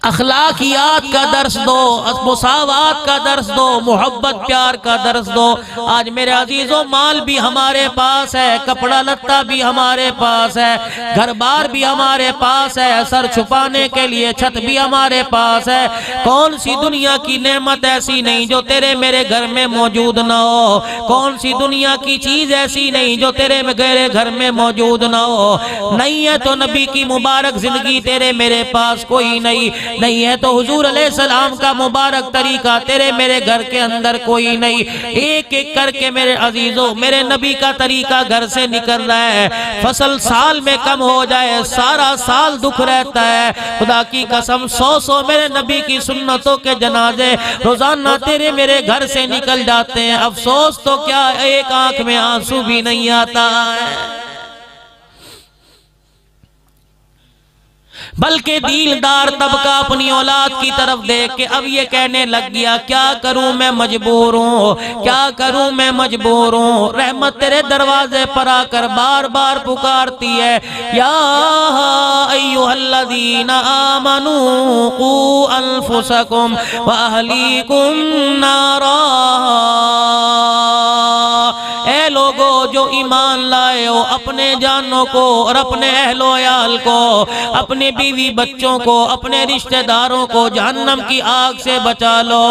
अखलाकियात का दर्स दो, मुसावात का दर्स दो, मोहब्बत प्यार का दर्स दो। आज मेरे अजीजों माल भी हमारे पास है, कपड़ा लत्ता भी हमारे पास है, घर बार भी हमारे पास है, सर छुपाने के लिए छत भी हमारे पास है। कौन सी दुनिया की नेमत ऐसी नहीं जो तेरे मेरे घर में मौजूद ना हो? कौन सी दुनिया की चीज ऐसी नहीं जो तेरे मेरे घर में मौजूद ना हो? नहीं है तो नबी की मुबारक जिंदगी तेरे मेरे पास कोई नहीं है तो हुजूर अलैहिस्सलाम का मुबारक तरीका तेरे मेरे घर के अंदर कोई नहीं। एक एक करके मेरे अजीजों मेरे नबी का तरीका घर से निकल रहा है। फसल साल में कम हो जाए, सारा साल दुख रहता है। खुदा की कसम 100 मेरे नबी की सुन्नतों के जनाजे रोजाना तेरे मेरे घर से निकल जाते हैं। अफसोस तो क्या, एक आंख में आंसू भी नहीं आता है। बल्कि दीनदार तबका अपनी औलाद की तरफ देख के अब ये कहने लग गया, क्या करूं मैं मजबूर हूँ, क्या करूं मैं मजबूर हूँ। रहमत तेरे दरवाजे पर आकर बार बार पुकारती है, या अय्युहल्लज़ीना आमनू कू अनफुसकुम व अहलीकुम नारा। ए लोगो जो ईमान लाए हो, अपने जानों को और अपने अहलो अयाल को, अपने बीवी बच्चों को, अपने रिश्तेदारों को जहन्नम की आग से बचा लो।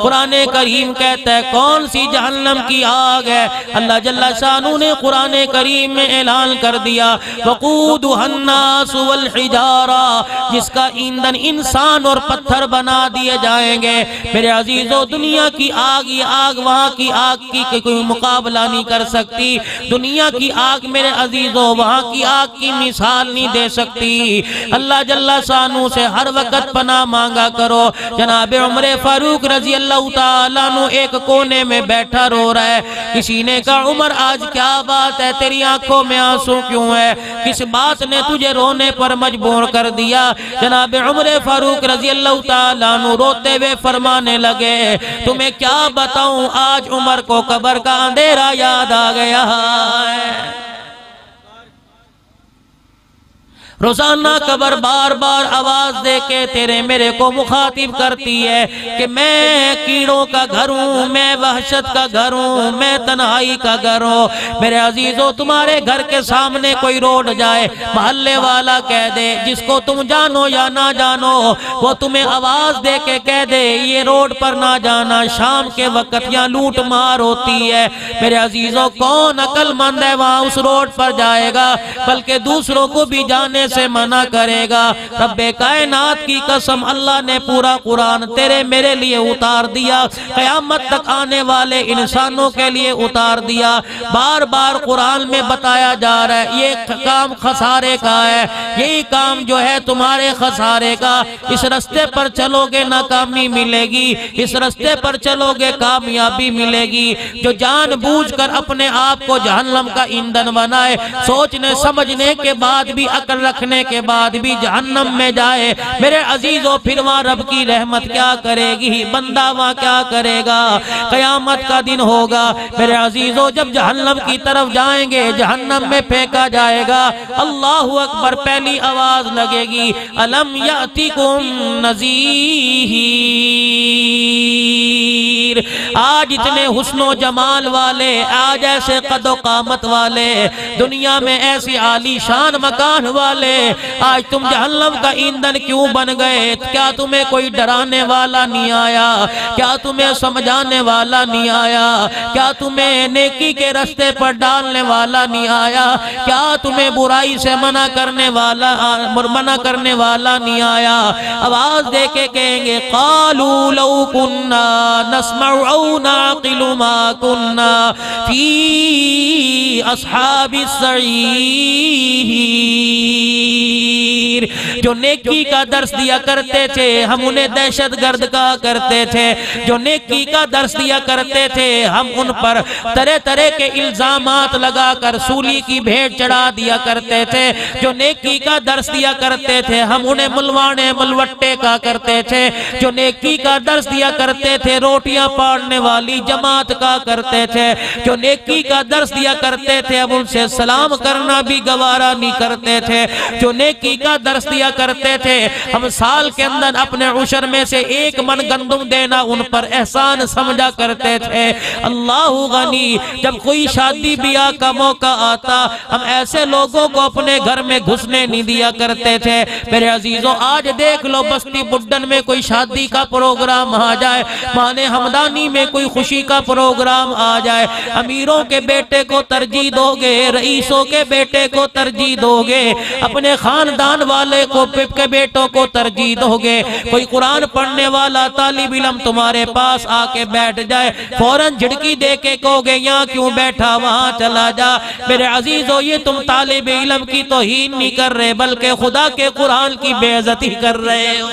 कुरान करीम कहता है कौन सी जहन्नम की आग है? अल्लाह जल्ला शानू ने कुरान करीम में ऐलान कर दिया, वक़ूदुहन्नास वल हिजारा, जिसका ईंधन इंसान और पत्थर बना दिए जाएंगे। मेरे अजीजों दुनिया की आग, ये आग वहाँ की आग की कोई मुकाबला नहीं कर सकती। दुनिया की आग मेरे अजीजों वहाँ की आग की मिसाल नहीं दे सकती। अल्लाह जल्ला शानू से हर वक्त पनाह मांगा करो। जनाब उमर फारूक रजी अल्लाह ताला अन्हु एक कोने में बैठा रो रहा है। किसी ने कहा उमर आज क्या बात है, तेरी आंखों में आंसू क्यों है, किस बात ने तुझे रोने पर मजबूर कर दिया? जनाब उमर फारूक रजी अल्लाह ताला अन्हु रोते हुए फरमाने लगे, तुम्हें क्या बताऊं, आज उमर को कब्र का अंधेरा याद आ गया है। रोजाना कब्र बार बार आवाज दे के तेरे मेरे को मुखातिब करती है कि मैं कीड़ों का घर हूँ, मैं वहशत का घर हूँ, मैं तन्हाई का घर हूँ। मेरे अजीजों तुम्हारे घर के सामने कोई रोड जाए, मोहल्ले वाला कह दे, जिसको तुम जानो या ना जानो वो तुम्हें आवाज दे के कह दे ये रोड पर ना जाना, शाम के वक्त यहाँ लूट मार होती है। मेरे अजीजों कौन अक्लमंद है वहाँ उस रोड पर जाएगा, बल्कि दूसरों को भी जाने से मना करेगा। रब्बे कायनात की कसम अल्लाह ने पूरा कुरान तेरे मेरे लिए उतार दिया, क़यामत तक आने वाले इंसानों के लिए उतार दिया। बार बार कुरान में बताया जा रहा है ये काम खसारे का है, यही काम जो है तुम्हारे खसारे का। इस रास्ते पर चलोगे नाकामी मिलेगी, इस रास्ते पर चलोगे कामयाबी मिलेगी। जो जानबूझकर अपने आप को जहन्नम का ईंधन बनाए, सोचने समझने के बाद भी अकल रखने के बाद भी जहन्नम में जाए, मेरे अजीजों फिर वहाँ रब की रहमत क्या करेगी, बंदा वहाँ क्या करेगा? कयामत का दिन होगा मेरे अजीजों, जब जहन्नम की तरफ जाएंगे, जहन्नम में फेंका जाएगा, अल्लाहु अकबर पहली आवाज लगेगी, अलम यातिकुम नज़ीर। आज इतने हुस्नो जमाल वाले, आज ऐसे कदो कामत वाले, दुनिया में ऐसे आलीशान मकान वाले, आज तुम जहन्नम का ईंधन क्यों बन गए? क्या तुम्हें कोई डराने वाला नहीं आया? क्या तुम्हें समझाने वाला नहीं आया? क्या तुम्हें नेकी के रास्ते पर डालने वाला नहीं आया? क्या तुम्हें बुराई से मना करने वाला नहीं आया? आवाज दे के कहेंगे क़ालू लौ कुन्ना नस्मउ औ नअक़िलु मा कुन्ना फी अस्हाबिस सईर। जो नेकी का दर्स दिया करते थे हम उन्हें दहशतगर्द कहा करते थे, जो नेकी का दर्स दिया करते थे हम उन पर तरह तरह के इल्जामात लगाकर सूली की भेंट चढ़ा दिया करते थे, जो नेकी का दर्स दिया करते थे हम उन्हें मुलवाने मुलवट्टे कहा करते थे, जो नेकी का दर्स दिया करते थे रोटियां पढ़ने वाली जमात का करते थे, जो नेकी का दर्स दिया करते थे, अब उनसे सलाम करना भी गवारा नहीं करते थे। जो नेकी का दर्स दिया करते थे, हम साल के अंदर अपने उशर में से 1 मन गंदम देना उन पर एहसान समझा करते थे। अल्लाह गनी, जब कोई शादी ब्याह का मौका आता, हम ऐसे लोगों को अपने घर में घुसने नहीं दिया करते थे। मेरे अजीजों, आज देख लो, बस्ती बुड्डन में कोई शादी का प्रोग्राम आ जाए, माने हमदानी में कोई खुशी का प्रोग्राम आ जाए, अमीरों के बेटे को तरजीह दोगे, रईसों के बेटे को तरजीह दोगे, अपने खानदान वाले को के बेटों को तरजीह दोगे। कोई कुरान पढ़ने वाला तालिब इल्म तुम्हारे पास आके बैठ जाए, फौरन झिड़की दे के कहोगे यहाँ क्यों बैठा, वहां चला जा। मेरे अजीजों, ये तुम तालिब इल्म की तौहीन नहीं कर रहे, बल्कि खुदा के कुरान की बेइज्जती कर रहे हो।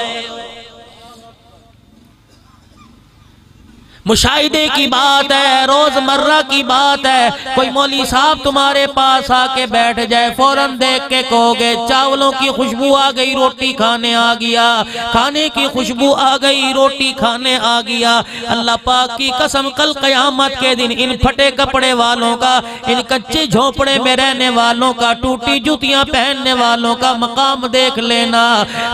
मुशाहिदे की बात है, रोजमर्रा की बात है। कोई मौली साहब तुम्हारे पास आके बैठ जाए, फौरन देख के कहोगे चावलों की खुशबू आ गई, रोटी खाने आ गया, खाने की खुशबू आ गई, रोटी खाने आ गया। अल्लाह पाक की कसम, कल क़यामत के दिन इन फटे कपड़े वालों का, इन कच्चे झोपड़े में रहने वालों का, टूटी जूतियां पहनने वालों का मकाम देख लेना।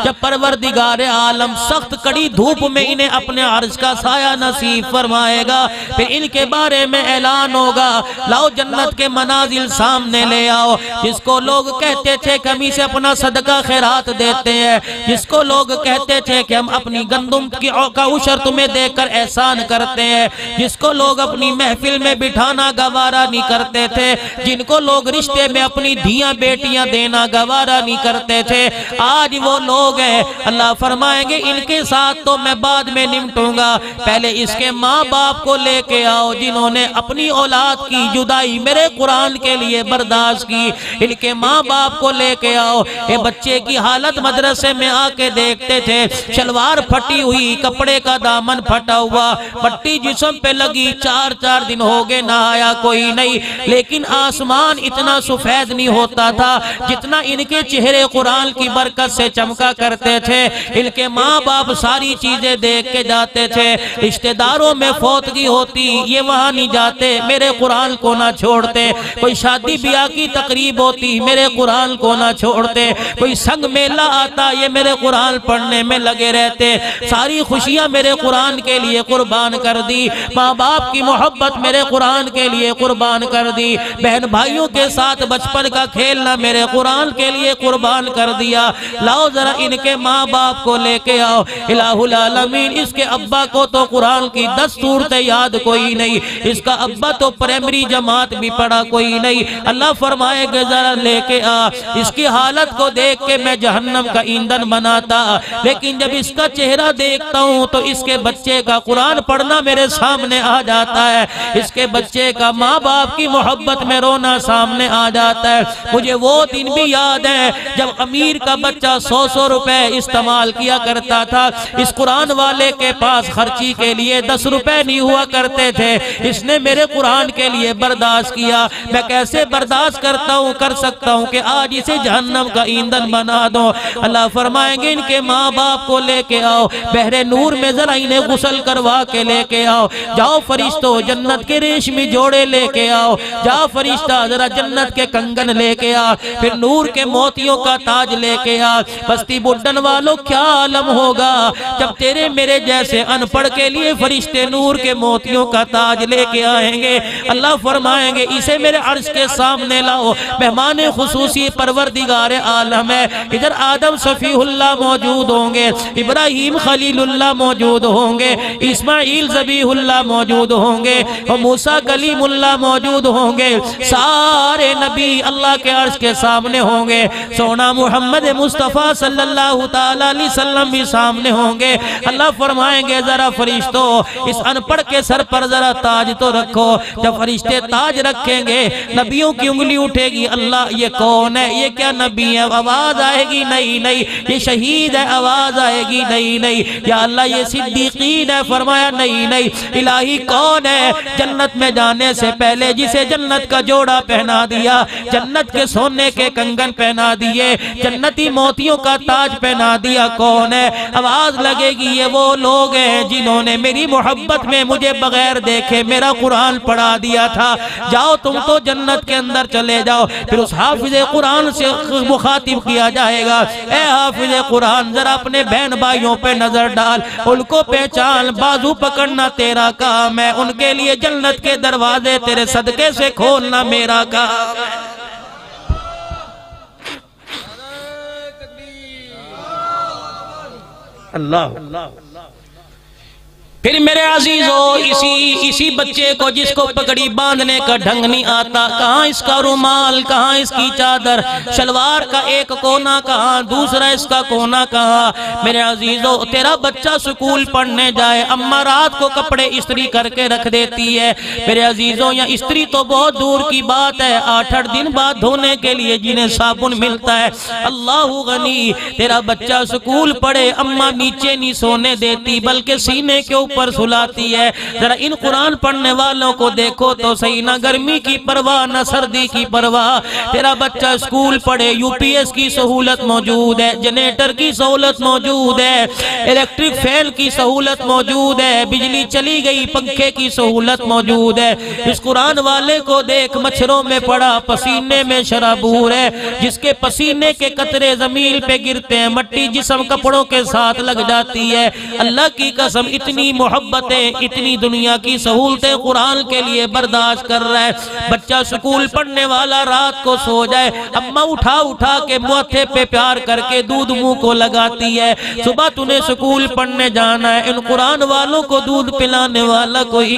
जब परवरदिगार आलम सख्त कड़ी धूप में इन्हें अपने अर्श का साया नसीब फरमाएगा, फिर इनके बारे में ऐलान होगा, लाओ जन्नत के मनाजिल सामने ले आओ। जिसको लोग कहते थे कि हम इसे अपना सदका खैरात देते हैं, जिसको लोग कहते थे कि हम अपनी गंदुम की का उशर तुम्हें देकर एहसान करते हैं, जिसको लोग अपनी महफिल में बिठाना गवारा नहीं करते थे, जिनको लोग रिश्ते में अपनी धियां बेटियां देना गवारा नहीं करते थे, आज वो लोग हैं। अल्लाह फरमाएंगे इनके साथ तो मैं बाद में निपटूंगा, पहले इसके माँ बाप को लेके आओ जिन्होंने अपनी औलाद की जुदाई मेरे कुरान के लिए बर्दाश्त की। इनके माँ बाप को लेके आओ। ये बच्चे की हालत मदरसे में आके देखते थे, शलवार फटी हुई, कपड़े का दामन फटा हुआ, पट्टी जिस्म पे लगी, 4-4 दिन हो गए नहाया कोई नहीं, लेकिन आसमान इतना सफेद नहीं होता था जितना इनके चेहरे कुरान की बरकत से चमका करते थे। इनके माँ बाप सारी चीजें देख के जाते थे। रिश्तेदारों में फौतगी होती, ये वहां नहीं जाते, मेरे कुरान को ना छोड़ते। कोई शादी ब्याह की तकरीब होती, मेरे कुरान को ना छोड़ते। कोई संग मेला आता, ये मेरे कुरान पढ़ने में लगे रहते। सारी खुशियां मेरे कुरान के लिए कुर्बान कर दी, माँ बाप की मोहब्बत मेरे कुरान के लिए कुर्बान कर दी, बहन भाइयों के साथ बचपन का खेलना मेरे कुरान के लिए कुर्बान कर दिया। लाओ जरा इनके माँ बाप को लेके आओ। इलाहुल आलमीन, इसके अब्बा को तो कुरान की 10 सूरतें याद कोई नहीं, इसका अब्बा तो प्राइमरी जमात भी पढ़ा कोई नहीं। अल्लाह फरमाएगा जरा लेके आ। इसकी हालत को देख के मैं जहन्नम का ईंधन बनाता, लेकिन जब इसका चेहरा देखता हूँ तो इसके बच्चे का कुरान पढ़ना मेरे सामने आ जाता है, इसके बच्चे का माँ बाप की मोहब्बत में रोना सामने आ जाता है। मुझे वो दिन भी याद है जब अमीर का बच्चा 100-100 रुपए इस्तेमाल किया करता था। इस कुरान वाले के पास खर्ची के लिए 10 रुपए नहीं हुआ करते थे, इसने मेरे कुरान के लिए बर्दाश्त किया। मैं कैसे बर्दाश्त करता हूँ, कर सकता हूँ कि आज इसे जहन्नम का ईंधन बना दो। अल्लाह फरमाएंगे इनके माँ बाप को लेके आओ, बहरे नूर में जरा इन्हें गुसल करवा के लेके आओ। जाओ फरिश्तों, जन्नत के रेशमी जोड़े लेके आओ। जाओ फरिश्ता, जरा जन्नत के कंगन लेके आ, फिर नूर के मोतियों का ताज लेके आ। बस्ती बुड्डन वालों, क्या आलम होगा जब तेरे मेरे जैसे अनपढ़ के लिए फरिश्ते नूर के मोतियों का ताज लेके आएंगे। अल्लाह फरमाएंगे इसे मेरे अर्श के सामने लाओ। मेहमान खुसूसी परवरदिगार आलम है। इधर आदम सफीहुल्लाह मौजूद होंगे, इब्राहिम खलीलुल्लाह मौजूद होंगे, इस्माइल ज़बीहुल्लाह मौजूद होंगे और मूसा कलीमुल्लाह मौजूद होंगे। सारे नबी अल्लाह के अर्श के सामने होंगे। सोना मोहम्मद मुस्तफ़ा सल्लल्लाहु तआला अलैहि वसल्लम भी सामने होंगे। अल्लाह फरमाएंगे जरा फरिश्तों, इस अनपढ़ के सर पर जरा ताज तो रखो। जब फरिश्ते ताज रखेंगे, नबियों की उंगली उठेगी, अल्लाह ये कौन है, ये क्या नबी है? आवाज आएगी नहीं नहीं, ये शहीद है, आवाज आएगी नहीं नहीं, या अल्लाह ये सिद्दीकीन है, फरमाया नहीं नहीं। इलाही कौन है? जन्नत में जाने से पहले जिसे जन्नत का जोड़ा पहना दिया, जन्नत के सोने के कंगन पहना दिए, जन्नती मोतियों का ताज पहना दिया, कौन है? आवाज लगेगी ये वो लोग हैं जिन्होंने मेरी मोहब्बत मोहब्बत में मुझे बगैर देखे मेरा कुरान पढ़ा दिया था, जाओ तुम तो जन्नत के अंदर चले जाओ। फिर उस हाफिज कुरान से मुखातिब किया जाएगा, ए हाफिज कुरान जरा अपने बहन भाइयों पे नजर डाल, उनको पहचान, बाजू पकड़ना तेरा काम है, उनके लिए जन्नत के दरवाजे तेरे सदके से खोलना मेरा काम है। अल्लाह। फिर मेरे अजीजों, इसी बच्चे को जिसको पगड़ी बांधने का ढंग नहीं आता, कहाँ इसका रुमाल, कहाँ इसकी चादर, शलवार का एक कोना कहाँ, दूसरा इसका कोना कहाँ। मेरे अजीजों, तेरा बच्चा स्कूल पढ़ने जाए, अम्मा रात को कपड़े इस्त्री करके रख देती है। मेरे अजीजों, या इस्त्री तो बहुत दूर की बात है, 8-8 दिन बाद धोने के लिए जिन्हें साबुन मिलता है। अल्लाह गनी, तेरा बच्चा स्कूल पढ़े, अम्मा नीचे नहीं सोने देती बल्कि सीने के पर सुलाती है। जरा इन कुरान पढ़ने वालों को देखो तो सही, ना गर्मी की परवाह ना सर्दी की परवाह। तेरा बच्चा स्कूल पढ़े, यूपीएस की सहूलत मौजूद है, जनरेटर की सहूलत मौजूद है, इलेक्ट्रिक फैन की सहूलत मौजूद है, बिजली चली गई पंखे की सहूलत मौजूद है। इस कुरान वाले को देख, मच्छरों में पड़ा, पसीने में शराबूर है, जिसके पसीने के कतरे जमीन पे गिरते हैं, मट्टी जिस्म कपड़ों के साथ लग जाती है। अल्लाह की कसम, इतनी मोहब्बतें, इतनी दुनिया की सहूलतें कुरान के लिए बर्दाश्त कर रहा है। बच्चा स्कूल पढ़ने वाला रात को सो जाए, अम्मा उठा उठा के माथे पे प्यार करके दूध मुंह को लगाती है, सुबह तूने स्कूल पढ़ने जाना है। इन कुरान वालों को दूध पिलाने वाला कोई